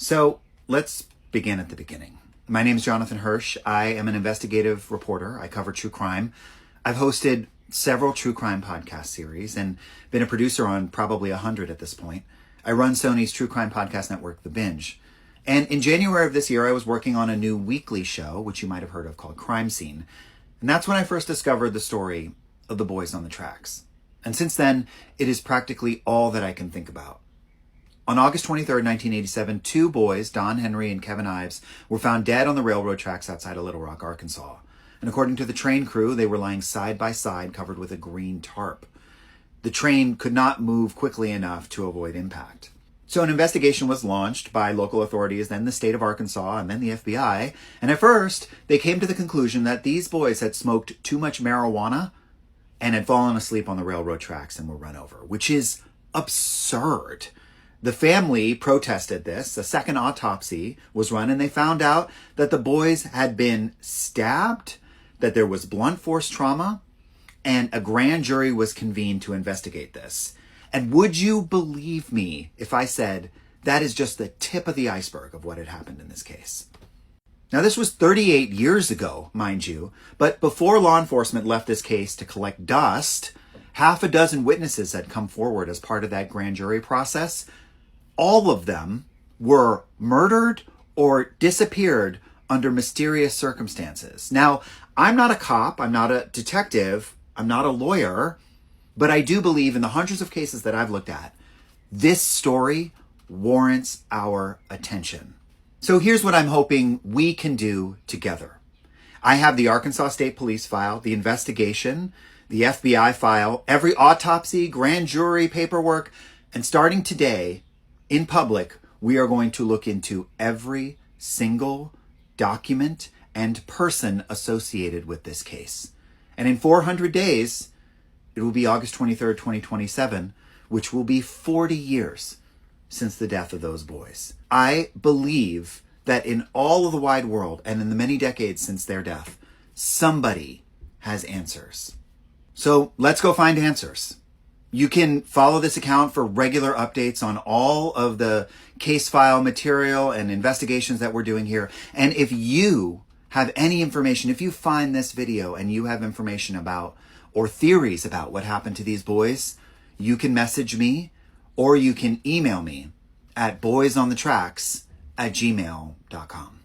So let's begin at the beginning. My name is Jonathan Hirsch. I am an investigative reporter. I cover true crime. I've hosted several true crime podcast series and been a producer on probably 100 at this point. I run Sony's true crime podcast network, The Binge. And in January of this year, I was working on a new weekly show, which you might have heard of, called Crime Scene. And that's when I first discovered the story of the boys on the tracks. And since then, it is practically all that I can think about. On August 23rd, 1987, two boys, Don Henry and Kevin Ives, were found dead on the railroad tracks outside of Little Rock, Arkansas. And according to the train crew, they were lying side by side, covered with a green tarp. The train could not move quickly enough to avoid impact. So an investigation was launched by local authorities, then the state of Arkansas, and then the FBI. And at first, they came to the conclusion that these boys had smoked too much marijuana and had fallen asleep on the railroad tracks and were run over, which is absurd. The family protested this. A second autopsy was run, and they found out that the boys had been stabbed, that there was blunt force trauma, and a grand jury was convened to investigate this. And would you believe me if I said that is just the tip of the iceberg of what had happened in this case? Now, this was 38 years ago, mind you, but before law enforcement left this case to collect dust, half a dozen witnesses had come forward as part of that grand jury process. All of them were murdered or disappeared under mysterious circumstances. Now, I'm not a cop, I'm not a detective, I'm not a lawyer, but I do believe in the hundreds of cases that I've looked at, this story warrants our attention. So here's what I'm hoping we can do together. I have the Arkansas State Police file, the investigation, the FBI file, every autopsy, grand jury paperwork, and starting today, in public, we are going to look into every single document and person associated with this case. And in 400 days, it will be August 23rd, 2027, which will be 40 years since the death of those boys. I believe that in all of the wide world and in the many decades since their death, somebody has answers. So let's go find answers. You can follow this account for regular updates on all of the case file material and investigations that we're doing here. And if you have any information, if you find this video and you have information about or theories about what happened to these boys, you can message me or you can email me at boysonthetracks@gmail.com.